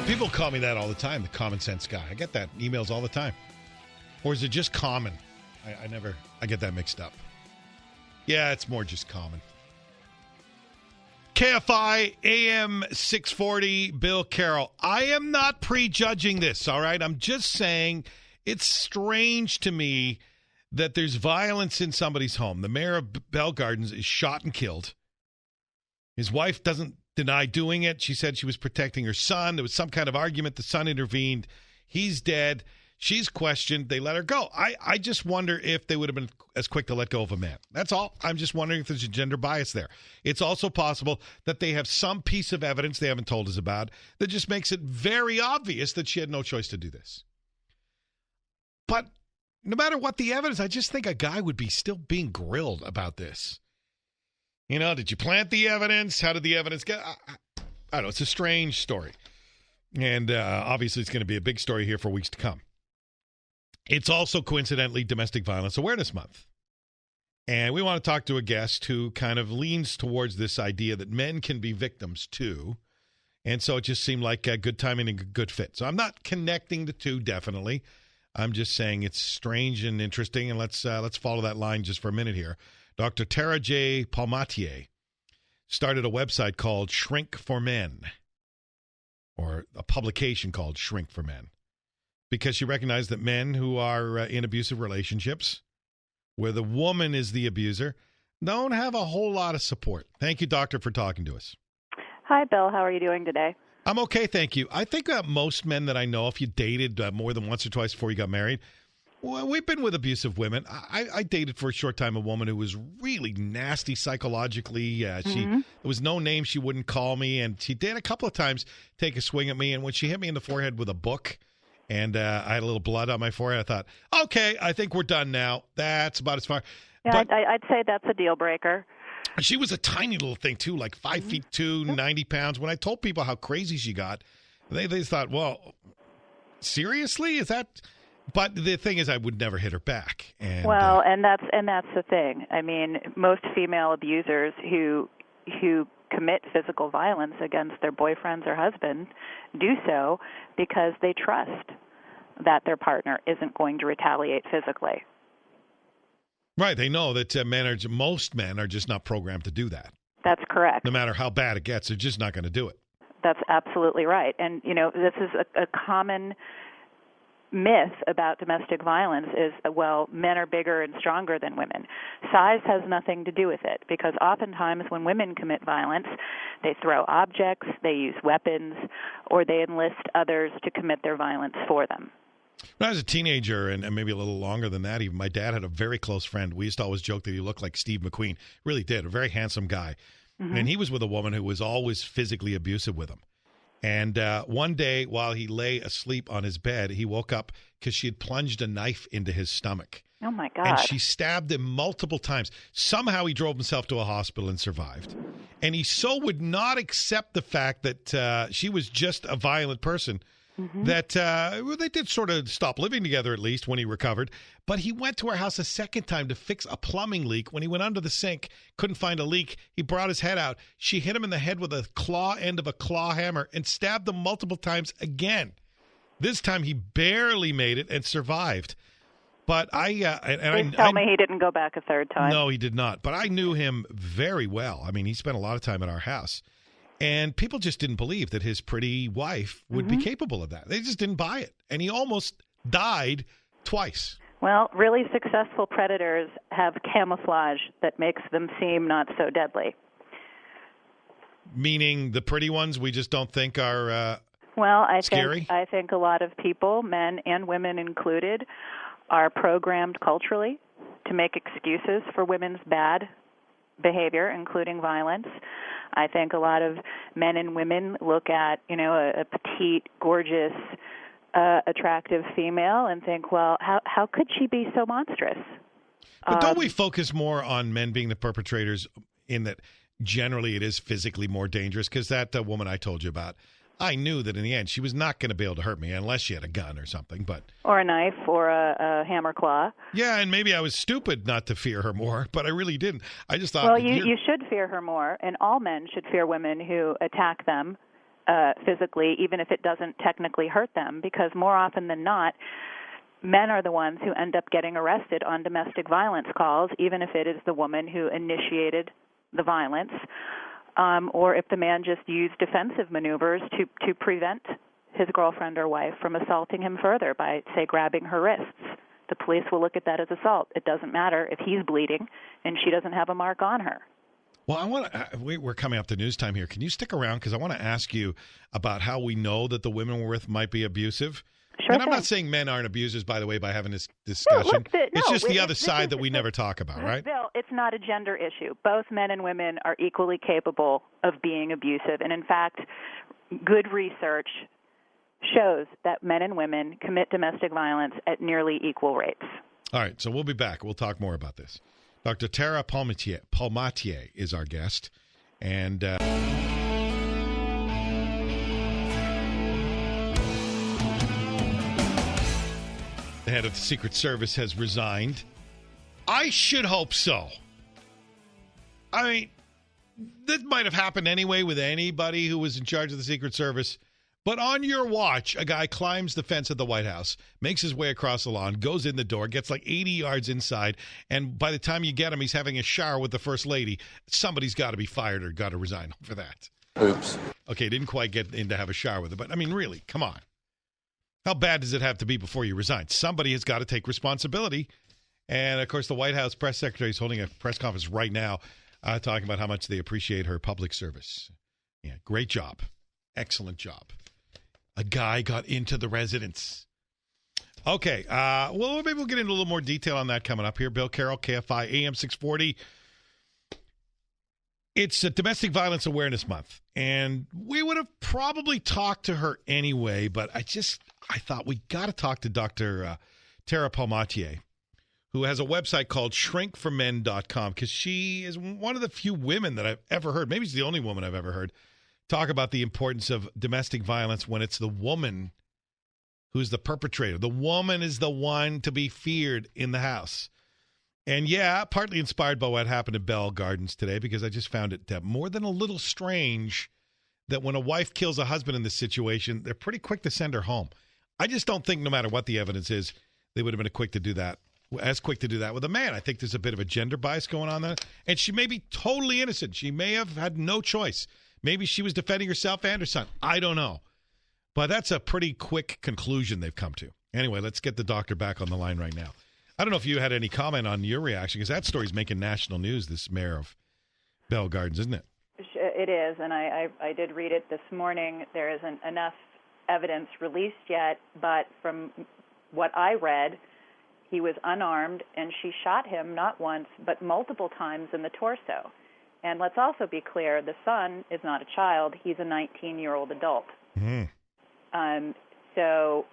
People call me that all the time, the common sense guy. I get that emails all the time. Or is it just common? I get that mixed up. Yeah, it's more just common. KFI AM 640, Bill Carroll. I am not prejudging this, all right? I'm just saying it's strange to me that there's violence in somebody's home. The mayor of Bell Gardens is shot and killed. His wife doesn't deny doing it. She said she was protecting her son. There was some kind of argument. The son intervened. He's dead. She's questioned. They let her go. I just wonder if they would have been as quick to let go of a man. That's all. I'm just wondering if there's a gender bias there. It's also possible that they have some piece of evidence they haven't told us about that just makes it very obvious that she had no choice to do this. But no matter what the evidence, I just think a guy would be still being grilled about this. Did you plant the evidence? How did the evidence get? I don't know. It's a strange story. And obviously it's going to be a big story here for weeks to come. It's also, coincidentally, Domestic Violence Awareness Month. And we want to talk to a guest who kind of leans towards this idea that men can be victims too. And so it just seemed like a good timing and a good fit. So I'm not connecting the two, definitely. I'm just saying it's strange and interesting. And let's follow that line just for a minute here. Dr. Tara J. Palmatier started a website called Shrink for Men, or a publication called Shrink for Men, because she recognized that men who are in abusive relationships, where the woman is the abuser, don't have a whole lot of support. Thank you, doctor, for talking to us. Hi, Bill. How are you doing today? I'm okay, thank you. I think most men that I know, if you dated more than once or twice before you got married, well, we've been with abusive women. I dated for a short time a woman who was really nasty psychologically. There was no name she wouldn't call me, and she did a couple of times take a swing at me, and when she hit me in the forehead with a book, and I had a little blood on my forehead, I thought, okay, I think we're done now. That's about as far. Yeah, but I'd say that's a deal breaker. She was a tiny little thing, too, like 5'2", 90 pounds. When I told people how crazy she got, they thought, well, seriously? Is that... But the thing is, I would never hit her back. And that's the thing. I mean, most female abusers who commit physical violence against their boyfriends or husbands do so because they trust that their partner isn't going to retaliate physically. Right. They know that most men are just not programmed to do that. That's correct. No matter how bad it gets, they're just not going to do it. That's absolutely right. And, this is a common myth about domestic violence is, well, men are bigger and stronger than women. Size has nothing to do with it, because oftentimes when women commit violence, they throw objects, they use weapons, or they enlist others to commit their violence for them. When I was a teenager, and maybe a little longer than that even, my dad had a very close friend. We used to always joke that he looked like Steve McQueen. Really did. A very handsome guy. Mm-hmm. And he was with a woman who was always physically abusive with him. And one day, while he lay asleep on his bed, he woke up because she had plunged a knife into his stomach. Oh, my God. And she stabbed him multiple times. Somehow he drove himself to a hospital and survived. And he so would not accept the fact that she was just a violent person that they did sort of stop living together, at least, when he recovered. But he went to her house a second time to fix a plumbing leak. When he went under the sink, couldn't find a leak. He brought his head out. She hit him in the head with a end of a claw hammer and stabbed him multiple times again. This time he barely made it and survived. But Please tell me he didn't go back a third time. No, he did not. But I knew him very well. I mean, he spent a lot of time at our house. And people just didn't believe that his pretty wife would be capable of that. They just didn't buy it. And he almost died twice. Well, really successful predators have camouflage that makes them seem not so deadly. Meaning the pretty ones we just don't think are scary? I think a lot of people, men and women included, are programmed culturally to make excuses for women's bad behavior, including violence. I think a lot of men and women look at, a petite, gorgeous, attractive female and think, well, how could she be so monstrous? But don't we focus more on men being the perpetrators in that generally it is physically more dangerous? Because that woman I told you about, I knew that in the end she was not going to be able to hurt me unless she had a gun or something. Or a knife or a hammer claw. Yeah, and maybe I was stupid not to fear her more, but I really didn't. I just thought... Well, you should fear her more, and all men should fear women who attack them physically, even if it doesn't technically hurt them, because more often than not, men are the ones who end up getting arrested on domestic violence calls, even if it is the woman who initiated the violence, or if the man just used defensive maneuvers to prevent his girlfriend or wife from assaulting him further by, say, grabbing her wrists. The police will look at that as assault. It doesn't matter if he's bleeding and she doesn't have a mark on her. Well, I want to. We're coming up to news time here. Can you stick around? Because I want to ask you about how we know that the women we're with might be abusive. Sure and I'm thing. not saying men aren't abusers, by the way, by having this discussion. It's just the other side that we never talk about, right? Bill, it's not a gender issue. Both men and women are equally capable of being abusive. And in fact, good research shows that men and women commit domestic violence at nearly equal rates. All right, so we'll be back. We'll talk more about this. Dr. Tara Palmatier is our guest. And the head of the Secret Service has resigned. I should hope so. I mean, this might have happened anyway with anybody who was in charge of the Secret Service. But on your watch, a guy climbs the fence at the White House, makes his way across the lawn, goes in the door, gets like 80 yards inside, and by the time you get him, he's having a shower with the First Lady. Somebody's got to be fired or got to resign for that. Oops. Okay, didn't quite get in to have a shower with her, but I mean, really, come on. How bad does it have to be before you resign? Somebody has got to take responsibility. And, of course, the White House press secretary is holding a press conference right now talking about how much they appreciate her public service. Yeah, great job. Excellent job. A guy got into the residence. Okay. Well, maybe we'll get into a little more detail on that coming up here. Bill Carroll, KFI, AM 640. It's a Domestic Violence Awareness Month, and we would have probably talked to her anyway, but I thought we got to talk to Dr. Tara Palmatier, who has a website called shrinkformen.com, because she is one of the few women that I've ever heard, maybe she's the only woman I've ever heard, talk about the importance of domestic violence when it's the woman who's the perpetrator. The woman is the one to be feared in the house. And yeah, partly inspired by what happened at Bell Gardens today, because I just found it more than a little strange that when a wife kills a husband in this situation, they're pretty quick to send her home. I just don't think, no matter what the evidence is, they would have been quick to do that with a man. I think there's a bit of a gender bias going on there. And she may be totally innocent. She may have had no choice. Maybe she was defending herself and her son. I don't know. But that's a pretty quick conclusion they've come to. Anyway, let's get the doctor back on the line right now. I don't know if you had any comment on your reaction, because that story's making national news, this mayor of Bell Gardens, isn't it? It is, and I did read it this morning. There isn't enough evidence released yet, but from what I read, he was unarmed, and she shot him not once, but multiple times in the torso. And let's also be clear, the son is not a child. He's a 19-year-old adult. Mm-hmm. So,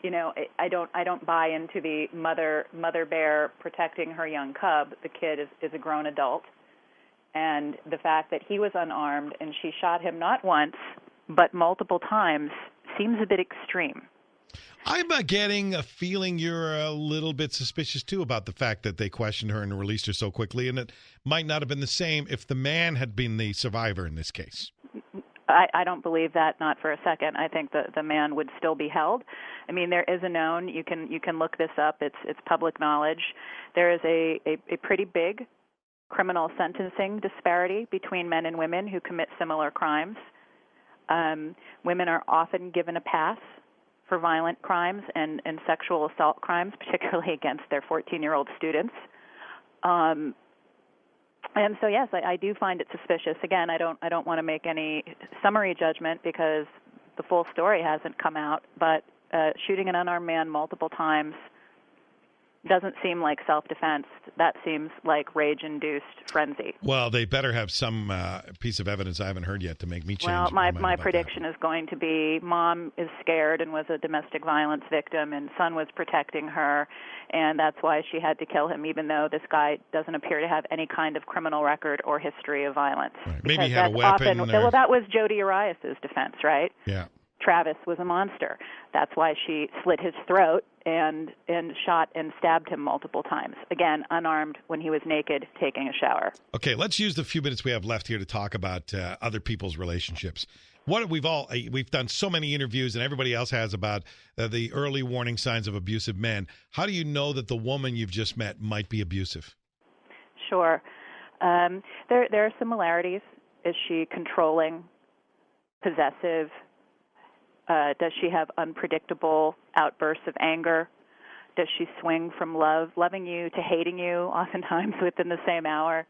you know, I don't buy into the mother bear protecting her young cub. The kid is a grown adult. And the fact that he was unarmed and she shot him not once, but multiple times seems a bit extreme. I'm getting a feeling you're a little bit suspicious, too, about the fact that they questioned her and released her so quickly, and it might not have been the same if the man had been the survivor in this case. I don't believe that, not for a second. I think the man would still be held. I mean, there is a known, you can look this up, it's public knowledge. There is a pretty big criminal sentencing disparity between men and women who commit similar crimes. Women are often given a pass for violent crimes and sexual assault crimes, particularly against their 14-year-old students. And so, yes, I do find it suspicious. Again, I don't want to make any summary judgment because the full story hasn't come out, but shooting an unarmed man multiple times doesn't seem like self-defense. That seems like rage-induced frenzy. Well, they better have some piece of evidence I haven't heard yet to make me change. Well, my prediction is going to be mom is scared and was a domestic violence victim, and son was protecting her, and that's why she had to kill him, even though this guy doesn't appear to have any kind of criminal record or history of violence. Right. Maybe he had a weapon. Well, that was Jodi Arias' defense, right? Yeah. Travis was a monster. That's why she slit his throat and shot and stabbed him multiple times. Again, unarmed when he was naked taking a shower. Okay, let's use the few minutes we have left here to talk about other people's relationships. We've done so many interviews, and everybody else has, about the early warning signs of abusive men. How do you know that the woman you've just met might be abusive? Sure. There are similarities. Is she controlling, possessive? Does she have unpredictable outbursts of anger? Does she swing from loving you to hating you, oftentimes within the same hour?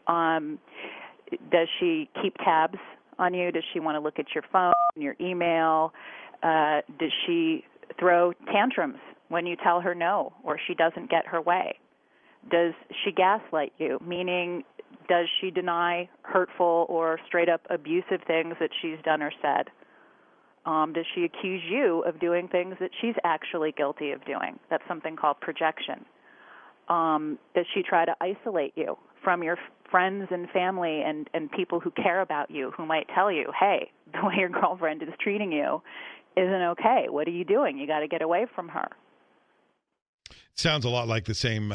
Does she keep tabs on you? Does she want to look at your phone, your email? Does she throw tantrums when you tell her no or she doesn't get her way? Does she gaslight you, meaning does she deny hurtful or straight-up abusive things that she's done or said? Does she accuse you of doing things that she's actually guilty of doing? That's something called projection. Does she try to isolate you from your friends and family and people who care about you, who might tell you, hey, the way your girlfriend is treating you isn't okay. What are you doing? You got to get away from her. Sounds a lot like the same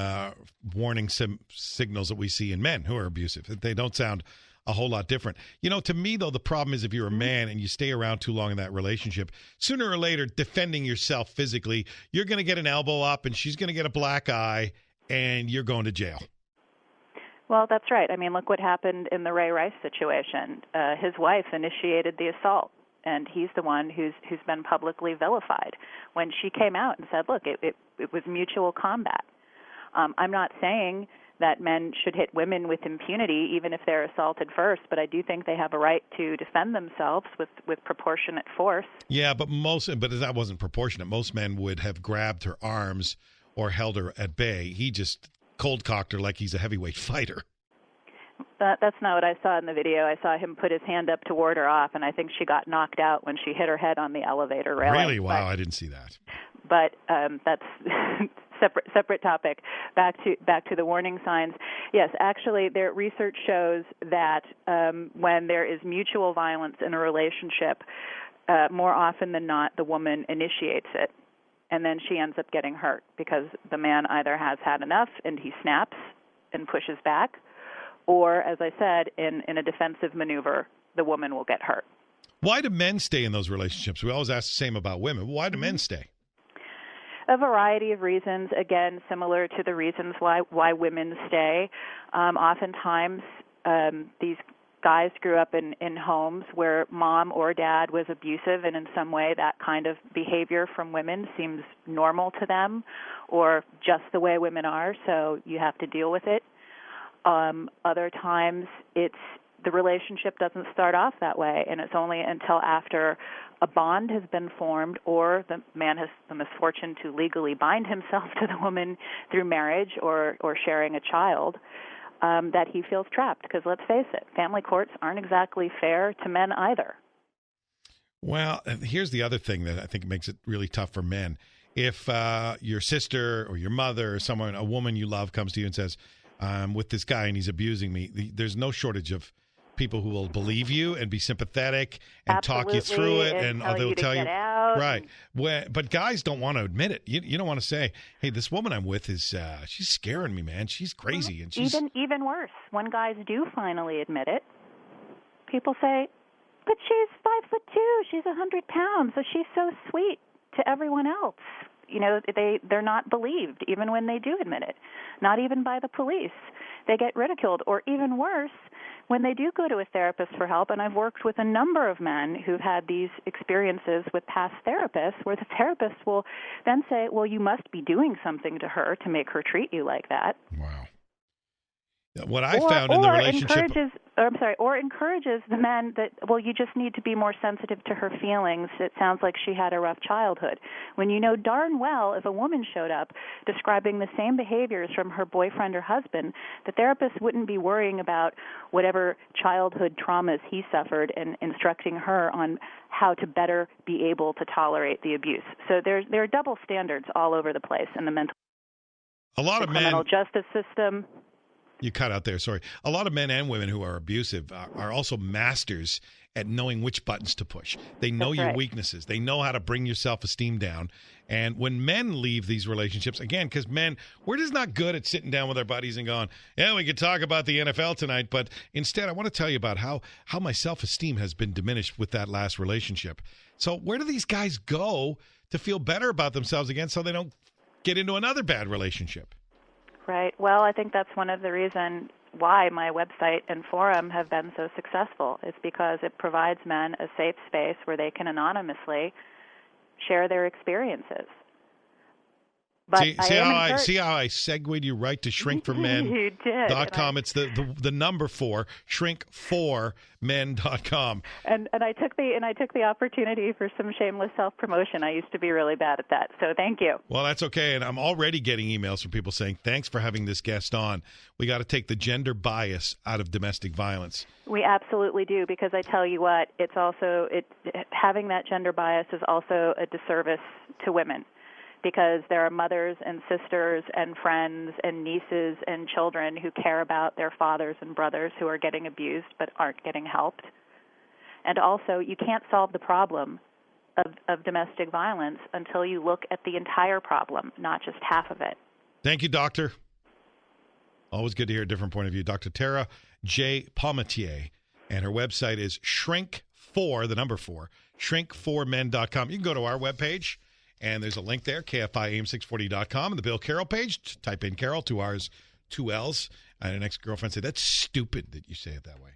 warning signals that we see in men who are abusive. They don't sound a whole lot different. You know, to me, though, the problem is if you're a man and you stay around too long in that relationship, sooner or later, defending yourself physically, you're going to get an elbow up and she's going to get a black eye and you're going to jail. Well, that's right. I mean, look what happened in the Ray Rice situation. His wife initiated the assault, and he's the one who's been publicly vilified. When she came out and said, look, it was mutual combat. I'm not saying that men should hit women with impunity, even if they're assaulted first, but I do think they have a right to defend themselves with proportionate force. Yeah, but that wasn't proportionate. Most men would have grabbed her arms or held her at bay. He just cold-cocked her like he's a heavyweight fighter. That's not what I saw in the video. I saw him put his hand up to ward her off, and I think she got knocked out when she hit her head on the elevator railing. Really? Wow, I didn't see that. But that's separate topic. Back to the warning signs. Yes, actually, their research shows that when there is mutual violence in a relationship, more often than not, the woman initiates it, and then she ends up getting hurt because the man either has had enough and he snaps and pushes back, or, as I said, in a defensive maneuver, the woman will get hurt. Why do men stay in those relationships? We always ask the same about women. Why do men stay? A variety of reasons, again, similar to the reasons why women stay. Oftentimes, these guys grew up in homes where mom or dad was abusive, and in some way that kind of behavior from women seems normal to them or just the way women are, so you have to deal with it. Other times, the relationship doesn't start off that way, and it's only until after a bond has been formed or the man has the misfortune to legally bind himself to the woman through marriage or sharing a child that he feels trapped. Because let's face it, family courts aren't exactly fair to men either. Well, here's the other thing that I think makes it really tough for men. If your sister or your mother or someone, a woman you love, comes to you and says, I'm with this guy and he's abusing me, there's no shortage of people who will believe you and be sympathetic and Absolutely, talk you through it, and they'll tell you out. Right. But guys don't want to admit it. You don't want to say, "Hey, this woman I'm with is she's scaring me, man. She's crazy." And she's even worse. When guys do finally admit it, people say, "But she's 5'2". She's 100 pounds, so she's so sweet to everyone else." You know, they're not believed even when they do admit it. Not even by the police. They get ridiculed, or even worse, when they do go to a therapist for help, and I've worked with a number of men who've had these experiences with past therapists where the therapist will then say, well, you must be doing something to her to make her treat you like that. Wow. What I found in the relationship... encourages the men that, well, you just need to be more sensitive to her feelings. It sounds like she had a rough childhood. When you know darn well if a woman showed up describing the same behaviors from her boyfriend or husband, the therapist wouldn't be worrying about whatever childhood traumas he suffered and instructing her on how to better be able to tolerate the abuse. So there are double standards all over the place in the criminal justice system. You cut out there, sorry. A lot of men and women who are abusive are also masters at knowing which buttons to push. They know your weaknesses. They know how to bring your self-esteem down. And when men leave these relationships, again, because men, we're just not good at sitting down with our buddies and going, yeah, we could talk about the NFL tonight, but instead I want to tell you about how my self-esteem has been diminished with that last relationship. So where do these guys go to feel better about themselves again so they don't get into another bad relationship? Right. Well, I think that's one of the reasons why my website and forum have been so successful. It's because it provides men a safe space where they can anonymously share their experiences. But see how I segued you right to shrinkformen.com. You did. It's the number 4, shrinkformen.com. And I took the opportunity for some shameless self-promotion. I used to be really bad at that. So thank you. Well, that's okay. And I'm already getting emails from people saying, thanks for having this guest on. We got to take the gender bias out of domestic violence. We absolutely do, because I tell you what, having that gender bias is also a disservice to women. Because there are mothers and sisters and friends and nieces and children who care about their fathers and brothers who are getting abused but aren't getting helped. And also, you can't solve the problem of domestic violence until you look at the entire problem, not just half of it. Thank you, Doctor. Always good to hear a different point of view. Dr. Tara J. Palmatier, and her website is shrinkformen.com. You can go to our webpage. And there's a link there, KFIAM640.com, and the Bill Carroll page. Type in Carroll, 2 R's, 2 L's. And an ex-girlfriend said, that's stupid that you say it that way.